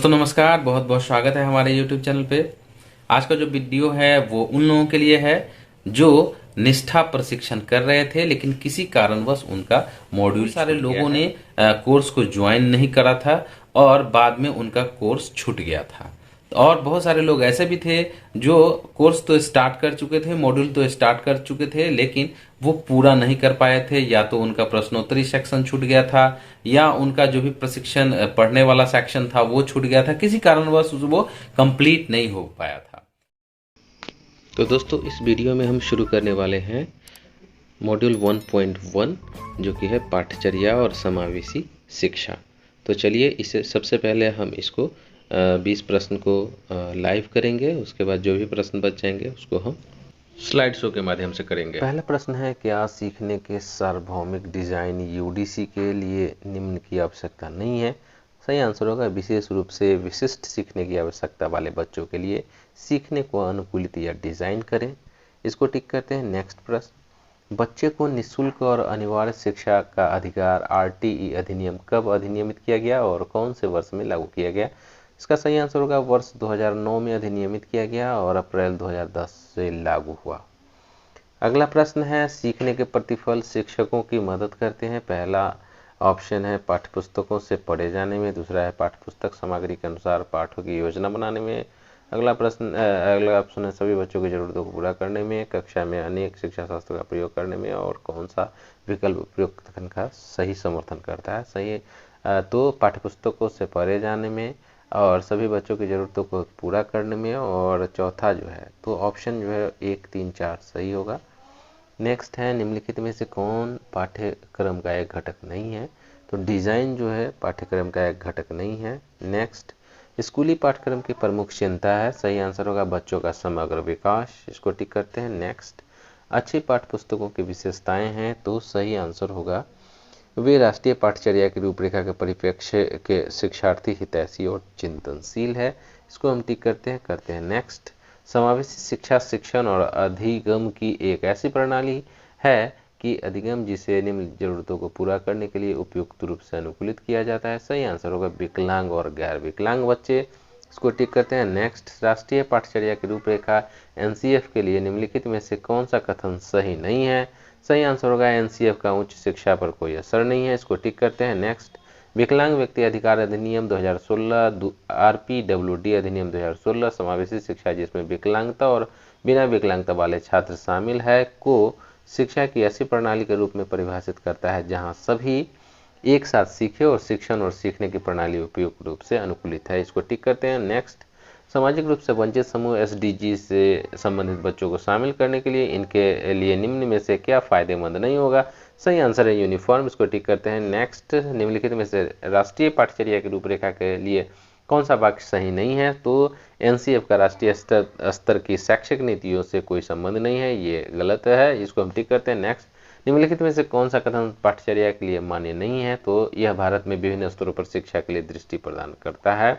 दोस्तों नमस्कार, बहुत बहुत स्वागत है हमारे YouTube चैनल पे। आज का जो वीडियो है वो उन लोगों के लिए है जो निष्ठा प्रशिक्षण कर रहे थे लेकिन किसी कारणवश उनका मॉड्यूल सारे लोगों ने कोर्स को ज्वाइन नहीं करा था और बाद में उनका कोर्स छूट गया था। और बहुत सारे लोग ऐसे भी थे जो कोर्स तो स्टार्ट कर चुके थे, मॉड्यूल तो स्टार्ट कर चुके थे, लेकिन वो पूरा नहीं कर पाए थे। या तो उनका प्रश्नोत्तरी सेक्शन छूट गया था या उनका जो भी प्रशिक्षण पढ़ने वाला सेक्शन था वो छूट गया था, किसी कारणवश वो कंप्लीट नहीं हो पाया था। तो दोस्तों इस वीडियो में हम शुरू करने वाले हैं मॉड्यूल 1.1 जो कि है पाठचर्या और समावेशी शिक्षा। तो चलिए इसे सबसे पहले हम इसको 20 प्रश्न को लाइव करेंगे। उसके बाद जो भी प्रश्न बच जाएंगे उसको हम स्लाइड शो के माध्यम से करेंगे। पहला प्रश्न है, क्या सीखने के सार्वभौमिक डिजाइन यूडीसी के लिए निम्न की आवश्यकता नहीं है? सही आंसर होगा विशेष रूप से विशिष्ट सीखने की आवश्यकता वाले बच्चों के लिए सीखने को अनुकूलित या डिजाइन करें। इसको टिक करते हैं। नेक्स्ट प्रश्न, बच्चे को निःशुल्क और अनिवार्य शिक्षा का अधिकार आरटीई अधिनियम कब अधिनियमित किया गया और कौन से वर्ष में लागू किया गया? इसका सही आंसर होगा वर्ष 2009 में अधिनियमित किया गया और अप्रैल 2010 से लागू हुआ। अगला प्रश्न है, सीखने के प्रतिफल शिक्षकों की मदद करते हैं। पहला ऑप्शन है पाठ्यपुस्तकों से पढ़े जाने में, दूसरा है पाठ्यपुस्तक सामग्री के अनुसार पाठों की योजना बनाने में, अगला ऑप्शन है सभी बच्चों की जरूरतों को पूरा करने में, कक्षा में अनेक शिक्षा शास्त्रों का प्रयोग करने में, और कौन सा विकल्प उपयुक्त कथन का सही समर्थन करता है? सही तो पाठ्यपुस्तकों से पढ़े जाने में और सभी बच्चों की ज़रूरतों को पूरा करने में, और चौथा जो है तो ऑप्शन जो है 1, 3, 4 सही होगा। नेक्स्ट है, निम्नलिखित में से कौन पाठ्यक्रम का एक घटक नहीं है? तो डिज़ाइन जो है पाठ्यक्रम का एक घटक नहीं है। नेक्स्ट, स्कूली पाठ्यक्रम की प्रमुख चिंता है। सही आंसर होगा बच्चों का समग्र विकास। इसको टिक करते हैं। नेक्स्ट, अच्छी पाठ्यपुस्तकों की विशेषताएं हैं। तो सही आंसर होगा वे राष्ट्रीय पाठचर्या की रूपरेखा के परिप्रेक्ष्य के शिक्षार्थी हितैषी और चिंतनशील है। इसको हम टिक करते हैं। नेक्स्ट, समावेशी शिक्षा शिक्षण और अधिगम की एक ऐसी प्रणाली है कि अधिगम जिसे निम्न जरूरतों को पूरा करने के लिए उपयुक्त रूप से अनुकूलित किया जाता है। सही आंसर होगा विकलांग और गैर विकलांग बच्चे। इसको टिक करते हैं। नेक्स्ट, राष्ट्रीय पाठचर्या की रूपरेखा एनसीएफ के लिए निम्नलिखित में से कौन सा कथन सही नहीं है? सही आंसर होगा एनसीएफ का उच्च शिक्षा पर कोई असर नहीं है। इसको टिक करते हैं। नेक्स्ट, विकलांग व्यक्ति अधिकार अधिनियम 2016, आरपीडब्ल्यूडी अधिनियम 2016 समावेशी शिक्षा जिसमें विकलांगता और बिना विकलांगता वाले छात्र शामिल है को शिक्षा की ऐसी प्रणाली के रूप में परिभाषित करता है जहां सभी एक साथ सीखे और शिक्षण और सीखने की प्रणाली उपयुक्त रूप से अनुकूलित है। इसको टिक करते हैं। नेक्स्ट, सामाजिक रूप से वंचित समूह एसडीजी से संबंधित बच्चों को शामिल करने के लिए इनके लिए निम्न में से क्या फायदेमंद नहीं होगा? सही आंसर है यूनिफॉर्म। इसको टिक करते हैं। नेक्स्ट, निम्नलिखित में से राष्ट्रीय पाठचर्या की रूपरेखा के लिए कौन सा वाक्य सही नहीं है? तो एनसीएफ का राष्ट्रीय स्तर की शैक्षिक नीतियों से कोई संबंध नहीं है, ये गलत है। इसको हम टिक करते हैं। नेक्स्ट, निम्नलिखित में से कौन सा कथन पाठचर्या के लिए मान्य नहीं है? तो यह भारत में विभिन्न स्तरों पर शिक्षा के लिए दृष्टि प्रदान करता है,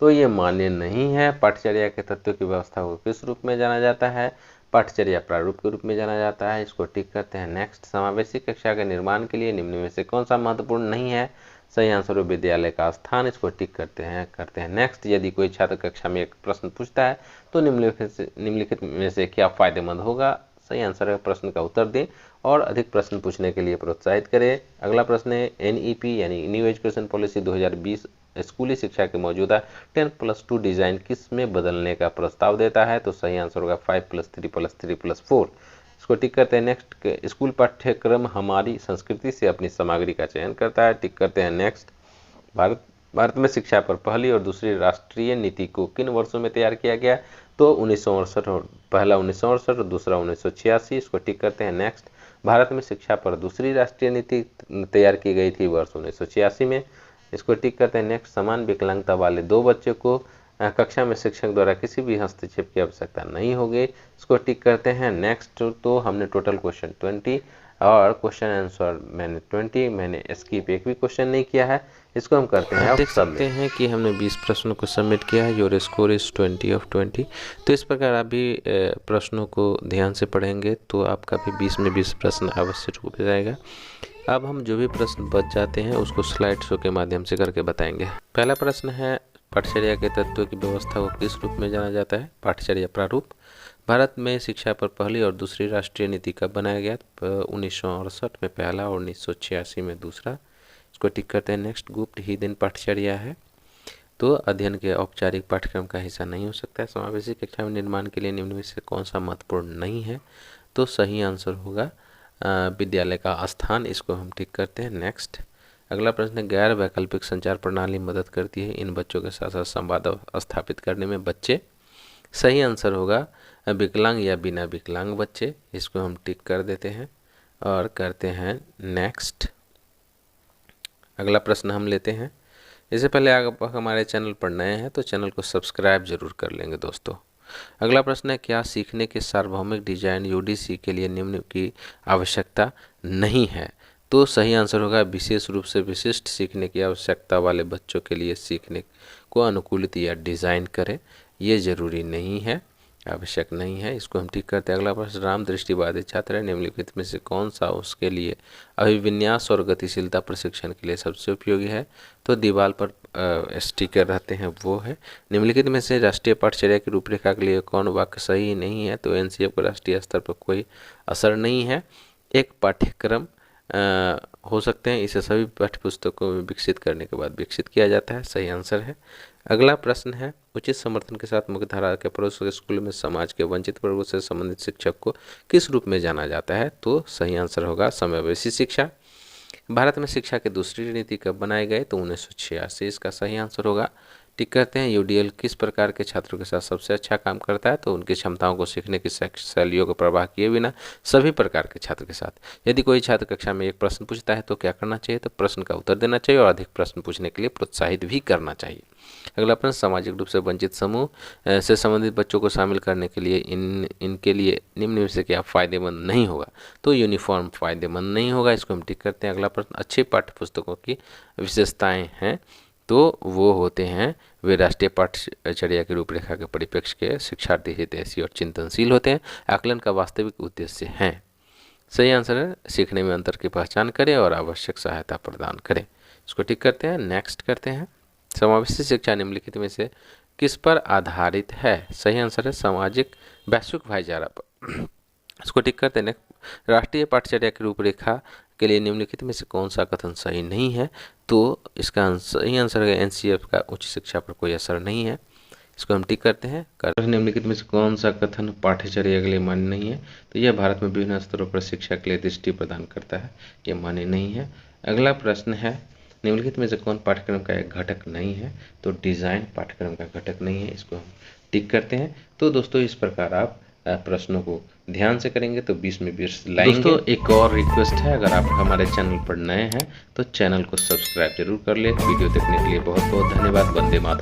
तो ये मान्य नहीं है। पाठचर्या के तत्वों की व्यवस्था को किस रूप में जाना जाता है? पाठचर्या प्रारूप के रूप में जाना जाता है। इसको टिक करते हैं। नेक्स्ट, समावेशी कक्षा के निर्माण के लिए निम्न में से कौन सा महत्वपूर्ण नहीं है? सही आंसर हो विद्यालय का स्थान। इसको टिक करते हैं। नेक्स्ट, यदि कोई छात्र कक्षा में एक प्रश्न पूछता है तो निम्नलिखित में से क्या फायदेमंद होगा? सही आंसर है प्रश्न का उत्तर दें और अधिक प्रश्न पूछने के लिए प्रोत्साहित करें। अगला प्रश्न है, एनईपी यानी न्यू एजुकेशन पॉलिसी 2020 स्कूली शिक्षा के मौजूदा 10+2 डिजाइन किस में बदलने का प्रस्ताव देता है? तो सही आंसर होगा 5+3+3+4। इसको टिक करते हैं। नेक्स्ट, स्कूल पाठ्यक्रम हमारी संस्कृति से अपनी सामग्री का चयन करता है। टिक करते हैं। नेक्स्ट, भारत में शिक्षा पर पहली और दूसरी राष्ट्रीय नीति को किन वर्षों में तैयार किया गया? तो 1968 और पहला 1968 और दूसरा 1986। इसको टिक करते हैं। नेक्स्ट, भारत में शिक्षा पर दूसरी राष्ट्रीय नीति तैयार की गई थी वर्ष 1986 में। इसको टिक करते हैं। नेक्स्ट, समान विकलांगता वाले दो बच्चों को कक्षा में शिक्षक द्वारा किसी भी हस्तक्षेप की आवश्यकता नहीं होगी। इसको टिक करते हैं। नेक्स्ट, तो हमने टोटल क्वेश्चन 20 और क्वेश्चन आंसर मैंने 20, मैंने स्किप एक भी क्वेश्चन नहीं किया है। इसको हम करते हैं। देख सकते हैं कि हमने 20 प्रश्नों को सबमिट किया है। Your score is 20/20। तो इस प्रकार आप भी प्रश्नों को ध्यान से पढ़ेंगे तो आपका भी 20 में 20 प्रश्न अवश्य हो जाएगा। अब हम जो भी प्रश्न बच जाते हैं उसको स्लाइड शो के माध्यम से करके बताएंगे। पहला प्रश्न है, पाठचर्या के तत्वों की व्यवस्था को किस रूप में जाना जाता है? पाठचर्या प्रारूप। भारत में शिक्षा पर पहली और दूसरी राष्ट्रीय नीति कब बनाया गया? 1968 में पहला और 1986 में दूसरा। इसको टिक करते हैं। नेक्स्ट, गुप्त ही दिन पाठचर्या है तो अध्ययन के औपचारिक पाठ्यक्रम का हिस्सा नहीं हो सकता है। समावेशी कक्षा में निर्माण के लिए निम्न में से कौन सा महत्वपूर्ण नहीं है? तो सही आंसर होगा विद्यालय का स्थान। इसको हम टिक करते हैं। नेक्स्ट, अगला प्रश्न है, गैर वैकल्पिक संचार प्रणाली मदद करती है इन बच्चों के साथ साथ संवाद स्थापित करने में बच्चे। सही आंसर होगा विकलांग या बिना विकलांग बच्चे। इसको हम टिक कर देते हैं और करते हैं नेक्स्ट। अगला प्रश्न हम लेते हैं। इससे पहले आप हमारे चैनल पर नए हैं तो चैनल को सब्सक्राइब जरूर कर लेंगे दोस्तों। अगला प्रश्न है, क्या सीखने के सार्वभौमिक डिजाइन यूडीसी के लिए निम्न की आवश्यकता नहीं है? तो सही आंसर होगा विशेष रूप से विशिष्ट सीखने की आवश्यकता वाले बच्चों के लिए सीखने को अनुकूलित या डिज़ाइन करें, ये जरूरी नहीं है, आवश्यक नहीं है। इसको हम ठीक करते हैं। अगला प्रश्न, राम दृष्टिबाधित छात्र है, निम्नलिखित में से कौन सा उसके लिए अभिविन्यास और गतिशीलता प्रशिक्षण के लिए सबसे उपयोगी है? तो दीवार पर स्टिकर रहते हैं वो है। निम्नलिखित में से राष्ट्रीय पाठचर्या की रूपरेखा के लिए कौन वाक्य सही नहीं है? तो एनसीएफ को राष्ट्रीय स्तर पर कोई असर नहीं है, एक पाठ्यक्रम हो सकते हैं, इसे सभी पाठ्यपुस्तकों में विकसित करने के बाद विकसित किया जाता है। सही आंसर है। अगला प्रश्न है, उचित समर्थन के साथ मुख्यधारा के पड़ोस के स्कूल में समाज के वंचित वर्गों से संबंधित शिक्षक को किस रूप में जाना जाता है? तो सही आंसर होगा समावेशी शिक्षा। भारत में शिक्षा की दूसरी नीति कब बनाई गई? तो 1986। इसका सही आंसर होगा। टिक करते हैं। यूडीएल किस प्रकार के छात्रों के साथ सबसे अच्छा काम करता है? तो उनकी क्षमताओं को सीखने की शैलियों को प्रवाह किए बिना सभी प्रकार के छात्र के साथ। यदि कोई छात्र कक्षा में एक प्रश्न पूछता है तो क्या करना चाहिए? तो प्रश्न का उत्तर देना चाहिए और अधिक प्रश्न पूछने के लिए प्रोत्साहित भी करना चाहिए। अगला प्रश्न, सामाजिक रूप से वंचित समूह से संबंधित बच्चों को शामिल करने के लिए इनके लिए निम्न में से क्या फायदेमंद नहीं होगा? तो यूनिफॉर्म फायदेमंद नहीं होगा। इसको हम टिक करते हैं। अगला प्रश्न, अच्छे पाठ्यपुस्तकों की विशेषताएं हैं तो वो होते हैं, वे राष्ट्रीय पाठचर्या की रूपरेखा के परिप्रेक्ष्य के शिक्षार्थी हितैषी और चिंतनशील होते हैं, आकलन का वास्तविक उद्देश्य है। सही आंसर है, सीखने में अंतर की पहचान करें और आवश्यक सहायता प्रदान करें। इसको टिक करते हैं। नेक्स्ट करते हैं। समावेशी शिक्षा निम्नलिखित में से किस पर आधारित है? सही आंसर है सामाजिक वैश्विक भाईचारा पर। इसको टिक करते हैं। राष्ट्रीय पाठचर्या की रूपरेखा के लिए निम्नलिखित में से कौन सा कथन सही नहीं है? तो इसका सही आंसर है एनसीएफ का उच्च शिक्षा पर कोई असर नहीं है। इसको हम टिक करते हैं। निम्नलिखित में से कौन सा कथन पाठ्यचर्या के लिए मान्य नहीं है? तो यह भारत में विभिन्न स्तरों पर शिक्षा के लिए दृष्टि प्रदान करता है, यह मान्य नहीं है। अगला प्रश्न है, निम्नलिखित में से कौन पाठ्यक्रम का एक घटक नहीं है? तो डिजाइन पाठ्यक्रम का घटक नहीं है। इसको हम टिक करते हैं। तो दोस्तों इस प्रकार आप प्रश्नों को ध्यान से करेंगे तो 20 में 20 लाएंगे। दोस्तों एक और रिक्वेस्ट है, अगर आप हमारे चैनल पर नए हैं तो चैनल को सब्सक्राइब जरूर कर ले। वीडियो देखने के लिए बहुत बहुत धन्यवाद। वंदे मातरम।